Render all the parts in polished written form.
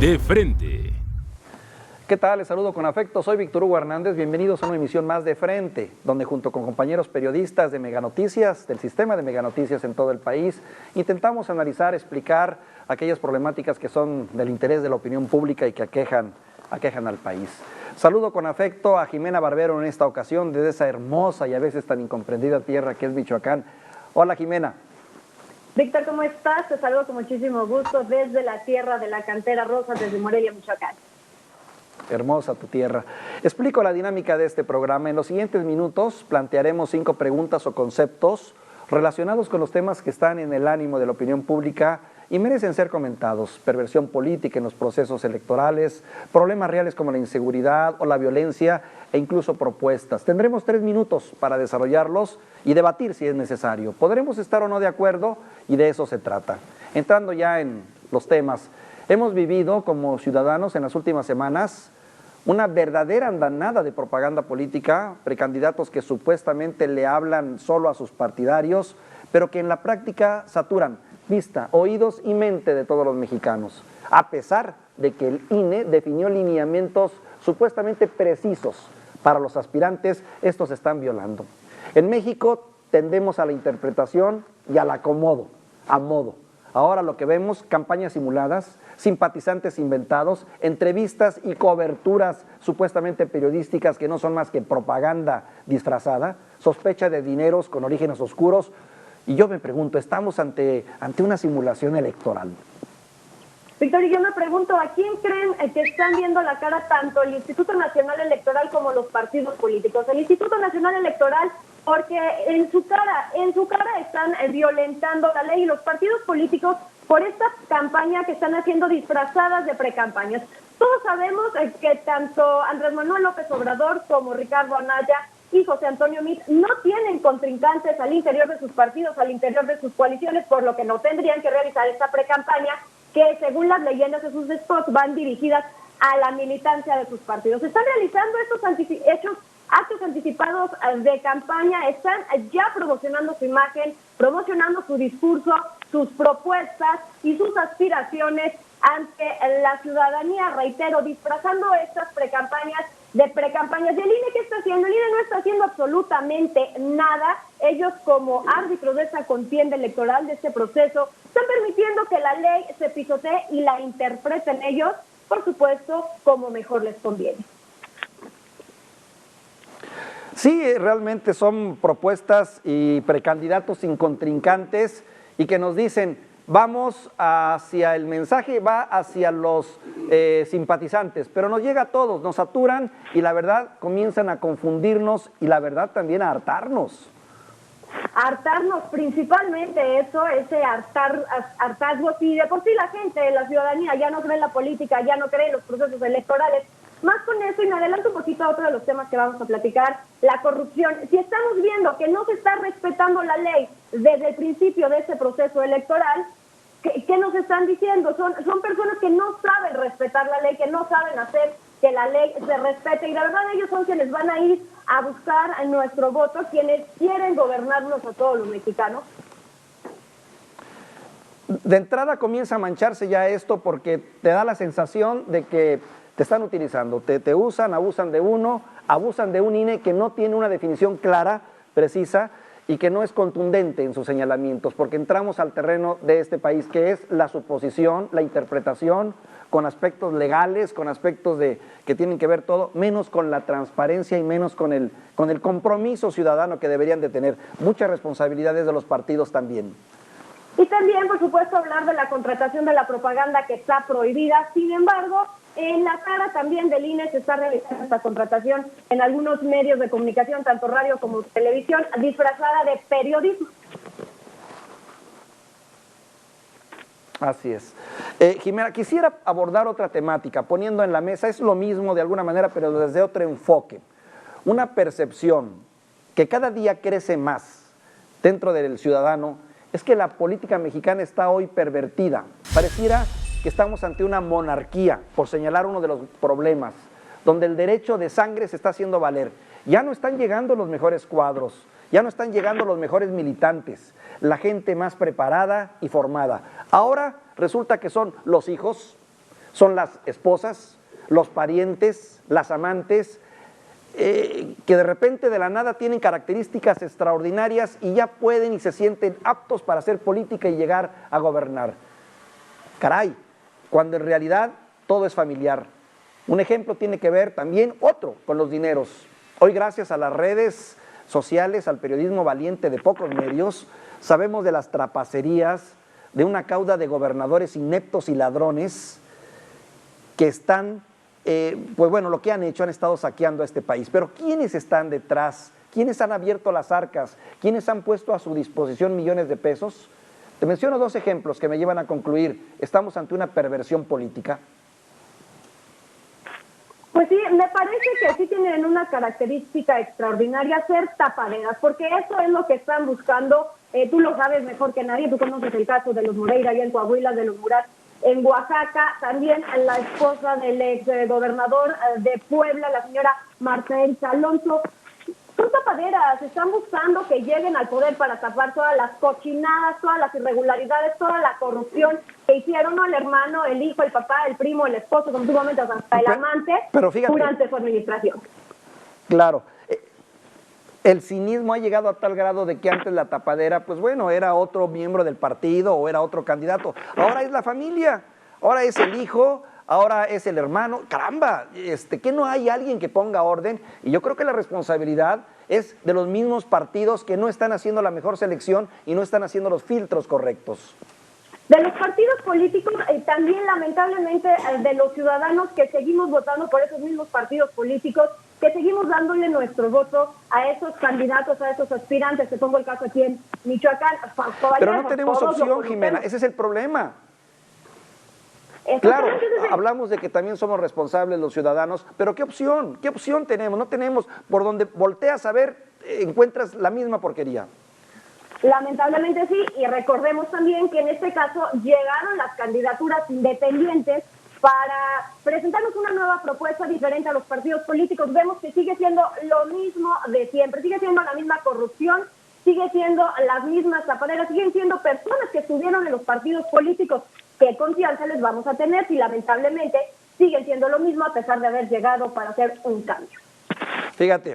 De frente. ¿Qué tal? Les saludo con afecto, soy Víctor Hugo Hernández, bienvenidos a una emisión más de Frente, donde junto con compañeros periodistas de Meganoticias, del sistema de Meganoticias en todo el país, intentamos analizar, explicar aquellas problemáticas que son del interés de la opinión pública y que aquejan al país. Saludo con afecto a Jimena Barbero en esta ocasión, desde esa hermosa y a veces tan incomprendida tierra que es Michoacán. Hola, Jimena. Víctor, ¿cómo estás? Te saludo con muchísimo gusto desde la tierra de la cantera rosa, desde Morelia, Michoacán. Hermosa tu tierra. Explico la dinámica de este programa. En los siguientes minutos plantearemos 5 preguntas o conceptos relacionados con los temas que están en el ánimo de la opinión pública y merecen ser comentados. Perversión política en los procesos electorales, problemas reales como la inseguridad o la violencia e incluso propuestas. Tendremos 3 minutos para desarrollarlos y debatir si es necesario. Podremos estar o no de acuerdo y de eso se trata. Entrando ya en los temas, hemos vivido como ciudadanos en las últimas semanas una verdadera andanada de propaganda política, precandidatos que supuestamente le hablan solo a sus partidarios, pero que en la práctica saturan vista, oídos y mente de todos los mexicanos, a pesar de que el INE definió lineamientos supuestamente precisos para los aspirantes, estos se están violando. En México tendemos a la interpretación y al acomodo, a modo. Ahora lo que vemos, campañas simuladas, simpatizantes inventados, entrevistas y coberturas supuestamente periodísticas que no son más que propaganda disfrazada, sospecha de dineros con orígenes oscuros. Y yo me pregunto, ¿estamos ante una simulación electoral? Víctor, y yo me pregunto, ¿a quién creen que están viendo la cara tanto el Instituto Nacional Electoral como los partidos políticos? El Instituto Nacional Electoral, porque en su cara están violentando la ley, y los partidos políticos por esta campaña que están haciendo disfrazadas de precampañas. Todos sabemos que tanto Andrés Manuel López Obrador como Ricardo Anaya y José Antonio Meade no tienen contrincantes al interior de sus partidos, al interior de sus coaliciones, por lo que no tendrían que realizar esta precampaña que, según las leyendas de sus spots, van dirigidas a la militancia de sus partidos. Están realizando estos actos anticipados de campaña, están ya promocionando su imagen, promocionando su discurso, sus propuestas y sus aspiraciones ante la ciudadanía, reitero, disfrazando estas precampañas de precampañas. ¿Y el INE qué está haciendo? El INE no está haciendo absolutamente nada. Ellos, como árbitros de esta contienda electoral, de este proceso, están permitiendo que la ley se pisotee y la interpreten ellos, por supuesto, como mejor les conviene. Sí, realmente son propuestas y precandidatos sin contrincantes y que nos dicen, vamos hacia el mensaje, va hacia los simpatizantes, pero nos llega a todos, nos saturan y la verdad comienzan a confundirnos y la verdad también a hartarnos. Hartarnos, principalmente eso, ese hartazgo. Si de por sí la gente, la ciudadanía ya no cree en la política, ya no cree en los procesos electorales, más con eso, y me adelanto un poquito a otro de los temas que vamos a platicar, la corrupción. Si estamos viendo que no se está respetando la ley desde el principio de este proceso electoral, ¿qué nos están diciendo? Son personas que no saben respetar la ley, que no saben hacer que la ley se respete, y la verdad ellos son quienes van a ir a buscar a nuestro voto, quienes quieren gobernarnos a todos los mexicanos. De entrada comienza a mancharse ya esto porque te da la sensación de que te están utilizando, te usan, abusan de uno, abusan de un INE que no tiene una definición clara, precisa, y que no es contundente en sus señalamientos, porque entramos al terreno de este país que es la suposición, la interpretación, con aspectos legales, con aspectos que tienen que ver todo, menos con la transparencia y menos con el compromiso ciudadano que deberían de tener. Muchas responsabilidades de los partidos también. Y también, por supuesto, hablar de la contratación de la propaganda que está prohibida. Sin embargo, en la cara también del INE se está realizando esta contratación en algunos medios de comunicación, tanto radio como televisión, disfrazada de periodismo. Así es. Jimena, quisiera abordar otra temática, poniendo en la mesa, es lo mismo de alguna manera, pero desde otro enfoque. Una percepción que cada día crece más dentro del ciudadano es que la política mexicana está hoy pervertida. Pareciera que estamos ante una monarquía, por señalar uno de los problemas, donde el derecho de sangre se está haciendo valer. Ya no están llegando los mejores cuadros, ya no están llegando los mejores militantes, la gente más preparada y formada. Ahora resulta que son los hijos, Son las esposas, los parientes, las amantes, que de repente de la nada tienen características extraordinarias y ya pueden y se sienten aptos para hacer política y llegar a gobernar. Caray, cuando en realidad todo es familiar. Un ejemplo tiene que ver también otro con los dineros. Hoy, gracias a las redes sociales, al periodismo valiente de pocos medios, sabemos de las trapacerías de una cauda de gobernadores ineptos y ladrones que están, pues bueno, lo que han hecho, han estado saqueando a este país. Pero ¿quiénes están detrás? ¿Quiénes han abierto las arcas? ¿Quiénes han puesto a su disposición millones de pesos? Te menciono dos ejemplos que me llevan a concluir. ¿Estamos ante una perversión política? Pues sí, me parece que sí tienen una característica extraordinaria, ser tapaderas, porque eso es lo que están buscando. Tú lo sabes mejor que nadie, tú conoces el caso de los Moreira y en Coahuila, de los Murat en Oaxaca, también la esposa del ex gobernador de Puebla, la señora Marta Erika Alonso. Son tapaderas, están buscando que lleguen al poder para tapar todas las cochinadas, todas las irregularidades, toda la corrupción que hicieron, ¿no? El hermano, el hijo, el papá, el primo, el esposo, como tú comentas, hasta el amante, pero fíjate, durante su administración. Claro, el cinismo ha llegado a tal grado de que antes la tapadera, pues bueno, era otro miembro del partido o era otro candidato. Ahora es la familia, ahora es el hijo, ahora es el hermano. Caramba, que no hay alguien que ponga orden. Y yo creo que la responsabilidad es de los mismos partidos que no están haciendo la mejor selección y no están haciendo los filtros correctos. De los partidos políticos, también lamentablemente de los ciudadanos que seguimos votando por esos mismos partidos políticos, que seguimos dándole nuestro voto a esos candidatos, a esos aspirantes. Te pongo el caso aquí en Michoacán. Pero no tenemos opción, Jimena, ese es el problema. Claro, hablamos de que también somos responsables los ciudadanos, pero ¿qué opción? ¿Qué opción tenemos? No tenemos. Por donde volteas a ver, encuentras la misma porquería. Lamentablemente sí, y recordemos también que en este caso llegaron las candidaturas independientes para presentarnos una nueva propuesta diferente a los partidos políticos. Vemos que sigue siendo lo mismo de siempre, sigue siendo la misma corrupción, sigue siendo las mismas tapaderas, siguen siendo personas que estuvieron en los partidos políticos. ¿Qué confianza les vamos a tener si lamentablemente siguen siendo lo mismo a pesar de haber llegado para hacer un cambio? Fíjate,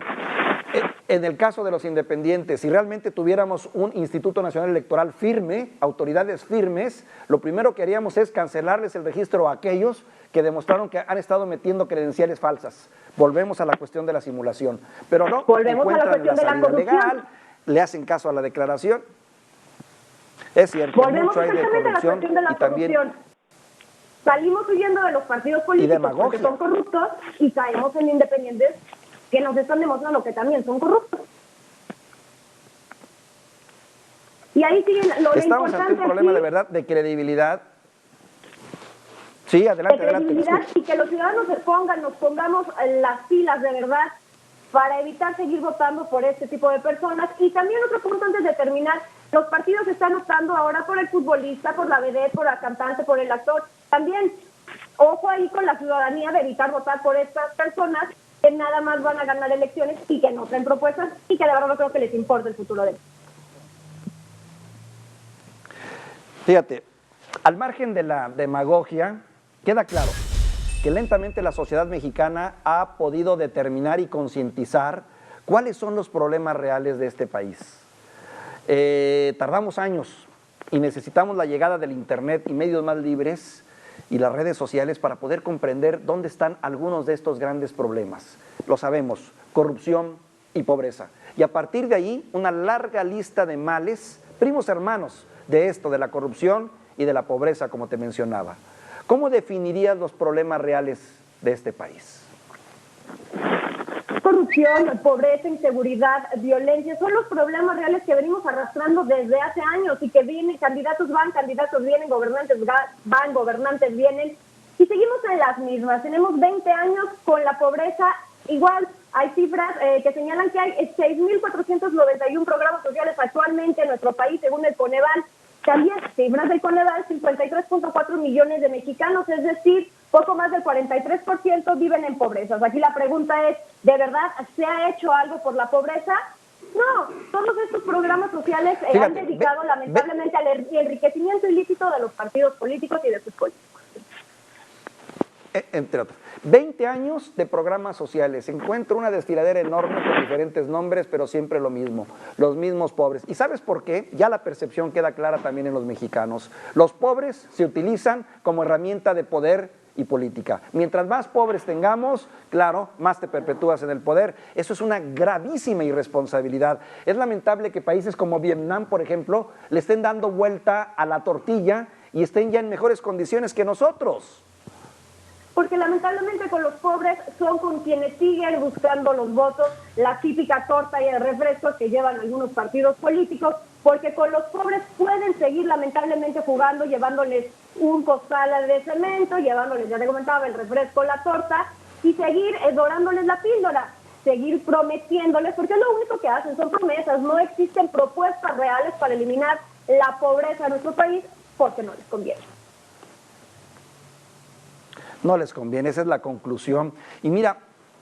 en el caso de los independientes, si realmente tuviéramos un Instituto Nacional Electoral firme, autoridades firmes, lo primero que haríamos es cancelarles el registro a aquellos que demostraron que han estado metiendo credenciales falsas. Volvemos a la cuestión de la simulación. Pero no, volvemos a la cuestión de la corrupción. Legal, le hacen caso a la declaración. Es cierto, volvemos mucho hay de corrupción de la y también salimos huyendo de los partidos políticos porque son corruptos y caemos en independientes que nos están demostrando que también son corruptos. Y ahí siguen lo Estamos importante ante un problema aquí, de verdad de credibilidad. Sí, adelante, de credibilidad, adelante. Y que los ciudadanos nos pongamos las pilas de verdad para evitar seguir votando por este tipo de personas. Y también otro punto antes de terminar, los partidos están optando ahora por el futbolista, por la vedette, por la cantante, por el actor. También, ojo ahí con la ciudadanía de evitar votar por estas personas que nada más van a ganar elecciones y que no traen propuestas y que de verdad no creo que les importe el futuro de ellos. Fíjate, al margen de la demagogia, queda claro que lentamente la sociedad mexicana ha podido determinar y concientizar cuáles son los problemas reales de este país. Tardamos años y necesitamos la llegada del Internet y medios más libres y las redes sociales para poder comprender dónde están algunos de estos grandes problemas. Lo sabemos, corrupción y pobreza. Y a partir de ahí, una larga lista de males, primos hermanos de esto, de la corrupción y de la pobreza, como te mencionaba. ¿Cómo definirías los problemas reales de este país? Corrupción, pobreza, inseguridad, violencia, son los problemas reales que venimos arrastrando desde hace años y que vienen, candidatos van, candidatos vienen, gobernantes van, gobernantes vienen y seguimos en las mismas. Tenemos 20 años con la pobreza igual. Hay cifras que señalan que hay 6.491 programas sociales actualmente en nuestro país, según el Coneval. También cifras del Coneval, 53.4 millones de mexicanos, es decir, poco más del 43% viven en pobreza. Aquí la pregunta es, ¿de verdad se ha hecho algo por la pobreza? No, todos estos programas sociales han dedicado lamentablemente al enriquecimiento ilícito de los partidos políticos y de sus políticos. entre otros. 20 años de programas sociales. Encuentro una desfiladera enorme con diferentes nombres, pero siempre lo mismo, los mismos pobres. ¿Y sabes por qué? Ya la percepción queda clara también en los mexicanos. Los pobres se utilizan como herramienta de poder y política. Mientras más pobres tengamos, claro, más te perpetúas en el poder. Eso es una gravísima irresponsabilidad. Es lamentable que países como Vietnam, por ejemplo, le estén dando vuelta a la tortilla y estén ya en mejores condiciones que nosotros. Porque lamentablemente con los pobres son con quienes siguen buscando los votos, la típica torta y el refresco que llevan algunos partidos políticos, porque con los pobres pueden seguir lamentablemente jugando, llevándoles un costal de cemento, llevándoles, ya te comentaba, el refresco, la torta, y seguir dorándoles la píldora, seguir prometiéndoles, porque lo único que hacen son promesas, no existen propuestas reales para eliminar la pobreza en nuestro país, porque no les conviene. No les conviene, esa es la conclusión. Y mira,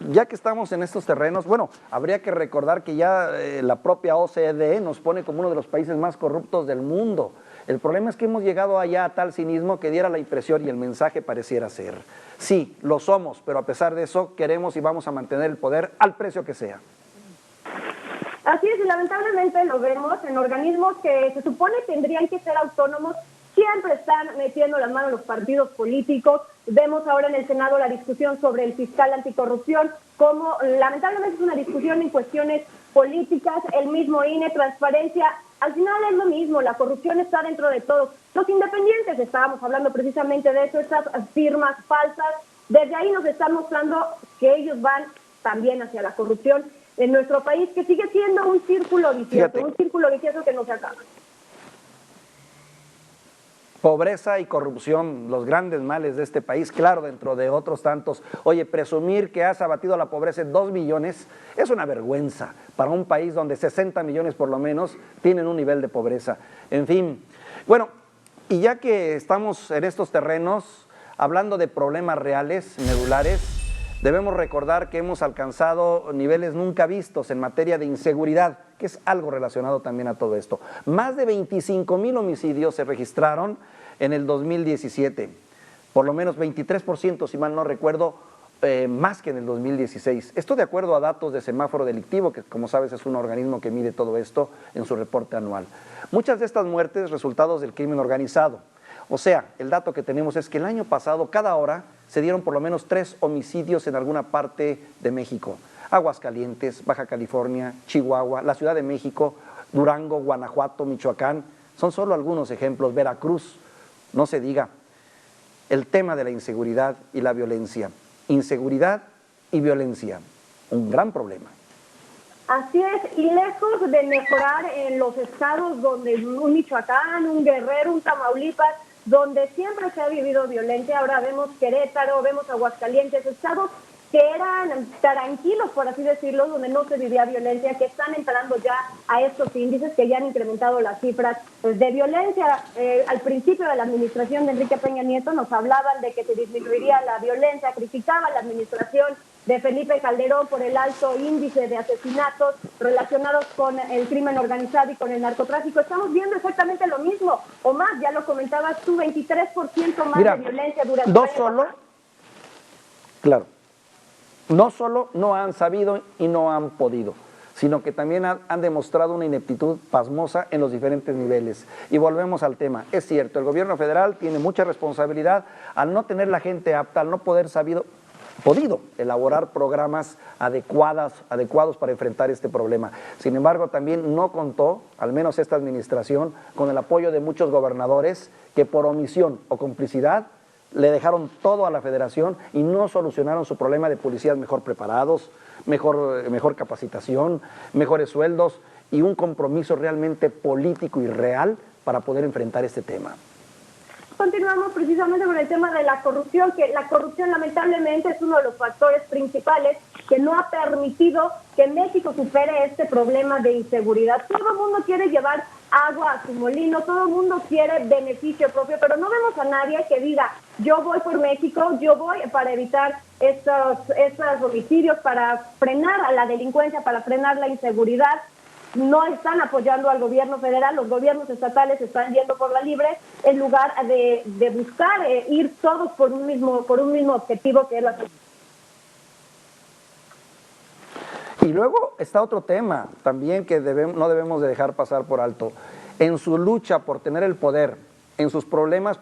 ya que estamos en estos terrenos, bueno, habría que recordar que ya la propia OCDE nos pone como uno de los países más corruptos del mundo. El problema es que hemos llegado allá a tal cinismo que diera la impresión y el mensaje pareciera ser: sí, lo somos, pero a pesar de eso queremos y vamos a mantener el poder al precio que sea. Así es, y lamentablemente lo vemos en organismos que se supone tendrían que ser autónomos, siempre están metiendo las manos los partidos políticos. Vemos ahora en el Senado la discusión sobre el fiscal anticorrupción, como lamentablemente es una discusión en cuestiones políticas, el mismo INE, transparencia, al final es lo mismo, la corrupción está dentro de todos. Los independientes, estábamos hablando precisamente de eso, estas firmas falsas, desde ahí nos están mostrando que ellos van también hacia la corrupción en nuestro país, que sigue siendo un círculo vicioso, un círculo vicioso que no se acaba. Pobreza y corrupción, los grandes males de este país, claro, dentro de otros tantos. Oye, presumir que has abatido la pobreza en 2 millones es una vergüenza para un país donde 60 millones por lo menos tienen un nivel de pobreza. En fin, bueno, y ya que estamos en estos terrenos, hablando de problemas reales, medulares, debemos recordar que hemos alcanzado niveles nunca vistos en materia de inseguridad, que es algo relacionado también a todo esto. Más de 25,000 homicidios se registraron en el 2017, por lo menos 23%, si mal no recuerdo, más que en el 2016. Esto de acuerdo a datos de Semáforo Delictivo, que como sabes es un organismo que mide todo esto en su reporte anual. Muchas de estas muertes resultados del crimen organizado. O sea, el dato que tenemos es que el año pasado, cada hora, se dieron por lo menos 3 homicidios en alguna parte de México. Aguascalientes, Baja California, Chihuahua, la Ciudad de México, Durango, Guanajuato, Michoacán, son solo algunos ejemplos. Veracruz, no se diga. El tema de la inseguridad y la violencia. Inseguridad y violencia, un gran problema. Así es, y lejos de mejorar en los estados donde un Michoacán, un Guerrero, un Tamaulipas, donde siempre se ha vivido violencia, ahora vemos Querétaro, vemos Aguascalientes, estados que eran tranquilos, por así decirlo, donde no se vivía violencia, que están entrando ya a estos índices que ya han incrementado las cifras de violencia. Al principio de la administración de Enrique Peña Nieto nos hablaban de que se disminuiría la violencia, criticaban la administración de Felipe Calderón por el alto índice de asesinatos relacionados con el crimen organizado y con el narcotráfico. Estamos viendo exactamente lo mismo, o más, ya lo comentabas tú, 23% más de violencia durante el año. Claro. No solo no han sabido y no han podido, sino que también han demostrado una ineptitud pasmosa en los diferentes niveles. Y volvemos al tema. Es cierto, el gobierno federal tiene mucha responsabilidad al no tener la gente apta, al no poder podido elaborar programas adecuados para enfrentar este problema. Sin embargo, también no contó, al menos esta administración, con el apoyo de muchos gobernadores que por omisión o complicidad le dejaron todo a la federación y no solucionaron su problema de policías mejor preparados, mejor capacitación, mejores sueldos y un compromiso realmente político y real para poder enfrentar este tema. Continuamos precisamente con el tema de la corrupción, que la corrupción lamentablemente es uno de los factores principales que no ha permitido que México supere este problema de inseguridad. Todo el mundo quiere llevar agua a su molino, todo el mundo quiere beneficio propio, pero no vemos a nadie que diga, yo voy por México, yo voy para evitar estos homicidios, para frenar a la delincuencia, para frenar la inseguridad. no están apoyando al gobierno federal, los gobiernos estatales están yendo por la libre, en lugar de buscar ir todos por un mismo objetivo, que es la... Y luego está otro tema también que no debemos de dejar pasar por alto. En su lucha por tener el poder, en sus problemas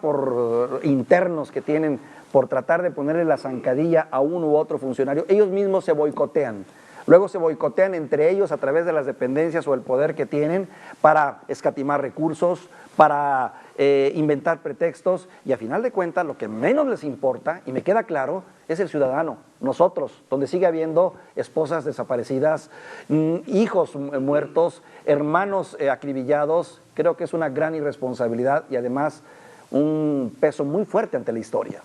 internos que tienen por tratar de ponerle la zancadilla a uno u otro funcionario, ellos mismos se boicotean. Luego se boicotean entre ellos a través de las dependencias o el poder que tienen para escatimar recursos, para inventar pretextos, y a final de cuentas lo que menos les importa, y me queda claro, es el ciudadano, nosotros, donde sigue habiendo esposas desaparecidas, hijos muertos, hermanos acribillados. Creo que es una gran irresponsabilidad y además un peso muy fuerte ante la historia.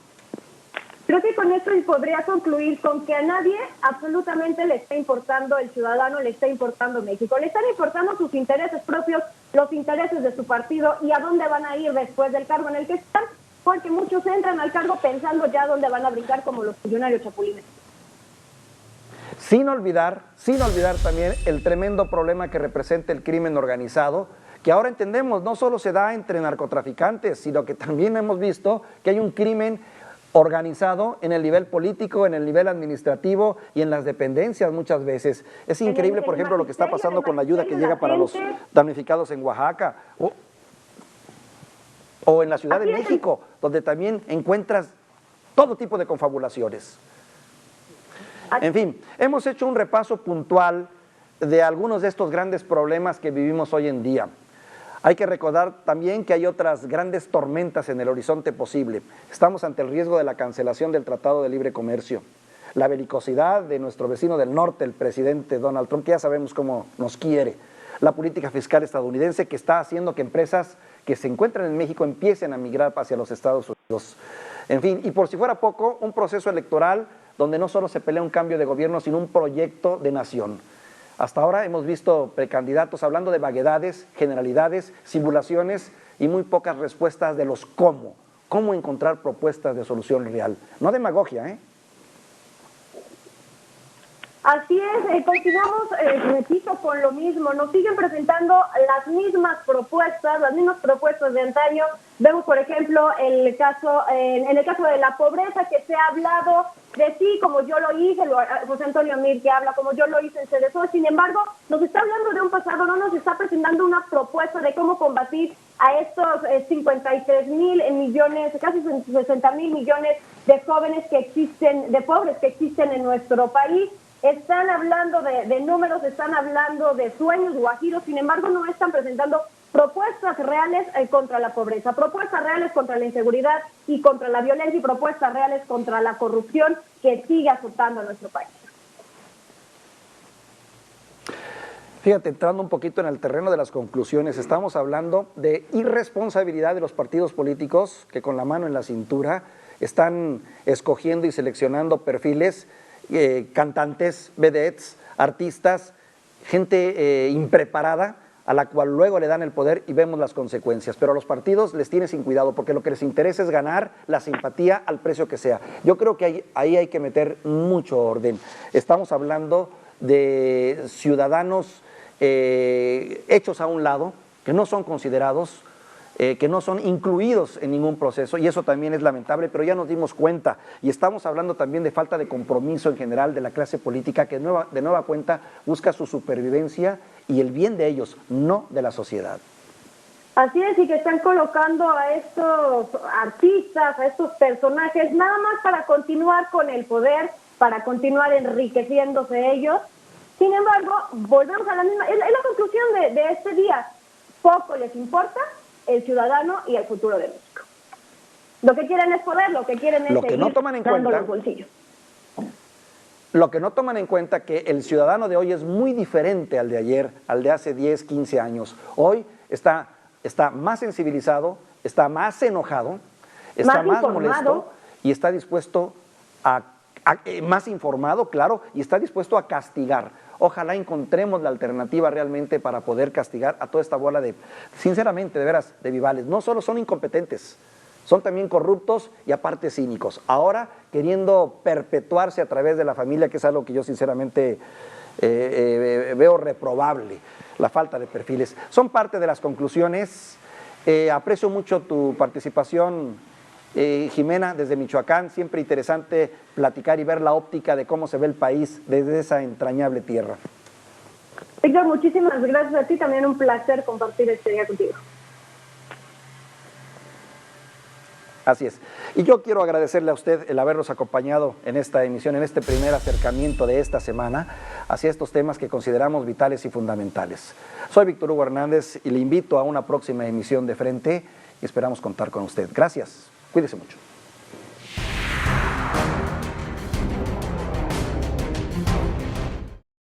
Creo que con esto podría concluir con que a nadie absolutamente le está importando el ciudadano, le está importando México, le están importando sus intereses propios, los intereses de su partido y a dónde van a ir después del cargo en el que están, porque muchos entran al cargo pensando ya dónde van a brincar, como los millonarios chapulines. Sin olvidar también el tremendo problema que representa el crimen organizado, que ahora entendemos no solo se da entre narcotraficantes, sino que también hemos visto que hay un crimen organizado en el nivel político, en el nivel administrativo y en las dependencias muchas veces. Es increíble, por ejemplo, lo que está pasando con la ayuda que llega para los damnificados en Oaxaca o en la Ciudad de México, donde también encuentras todo tipo de confabulaciones. En fin, hemos hecho un repaso puntual de algunos de estos grandes problemas que vivimos hoy en día. Hay que recordar también que hay otras grandes tormentas en el horizonte posible. Estamos ante el riesgo de la cancelación del Tratado de Libre Comercio, la belicosidad de nuestro vecino del norte, el presidente Donald Trump, que ya sabemos cómo nos quiere, la política fiscal estadounidense que está haciendo que empresas que se encuentran en México empiecen a migrar hacia los Estados Unidos. En fin, y por si fuera poco, un proceso electoral donde no solo se pelea un cambio de gobierno, sino un proyecto de nación. Hasta ahora hemos visto precandidatos hablando de vaguedades, generalidades, simulaciones y muy pocas respuestas de los cómo encontrar propuestas de solución real. No demagogia, ¿eh? Así es, continuamos, repito, con lo mismo. Nos siguen presentando las mismas propuestas de antaño. Vemos, por ejemplo, en el caso de la pobreza, que se ha hablado de sí, como yo lo hice, José Antonio Mir, que habla como yo lo hice en CDSO. Sin embargo, nos está hablando de un pasado, no nos está presentando una propuesta de cómo combatir a estos 53,000 millones, casi 60,000 millones de jóvenes que existen, de pobres que existen en nuestro país. Están hablando de números, están hablando de sueños guajiros, sin embargo no están presentando propuestas reales contra la pobreza, propuestas reales contra la inseguridad y contra la violencia y propuestas reales contra la corrupción que sigue azotando a nuestro país. Fíjate, entrando un poquito en el terreno de las conclusiones, estamos hablando de irresponsabilidad de los partidos políticos que con la mano en la cintura están escogiendo y seleccionando perfiles, cantantes, vedettes, artistas, gente impreparada, a la cual luego le dan el poder y vemos las consecuencias. Pero a los partidos les tiene sin cuidado, porque lo que les interesa es ganar la simpatía al precio que sea. Yo creo que ahí hay que meter mucho orden. Estamos hablando de ciudadanos hechos a un lado, que no son considerados, que no son incluidos en ningún proceso, y eso también es lamentable, pero ya nos dimos cuenta, y estamos hablando también de falta de compromiso en general de la clase política, que de nueva cuenta busca su supervivencia y el bien de ellos, no de la sociedad. Así es, y que están colocando a estos artistas, a estos personajes, nada más para continuar con el poder, para continuar enriqueciéndose ellos. Sin embargo, volvemos a la misma, es la conclusión de este día, poco les importa el ciudadano y el futuro de México. Lo que quieren es poder, lo que quieren es seguir dando los bolsillos. Lo que no toman en cuenta que el ciudadano de hoy es muy diferente al de ayer, al de hace 10, 15 años. Hoy está más sensibilizado, está más enojado, está más molesto y está dispuesto más informado, claro, y está dispuesto a castigar. Ojalá encontremos la alternativa realmente para poder castigar a toda esta bola de, sinceramente, de veras, de vivales. No solo son incompetentes, son también corruptos y aparte cínicos. Ahora queriendo perpetuarse a través de la familia, que es algo que yo sinceramente veo reprobable. la falta de perfiles. Son parte de las conclusiones. Aprecio mucho tu participación, Jimena, desde Michoacán. Siempre interesante platicar y ver la óptica de cómo se ve el país desde esa entrañable tierra. Víctor, muchísimas gracias a ti. También un placer compartir este día contigo. Así es. Y yo quiero agradecerle a usted el habernos acompañado en esta emisión, en este primer acercamiento de esta semana hacia estos temas que consideramos vitales y fundamentales. Soy Víctor Hugo Hernández y le invito a una próxima emisión de Frente y esperamos contar con usted. Gracias. Cuídese mucho.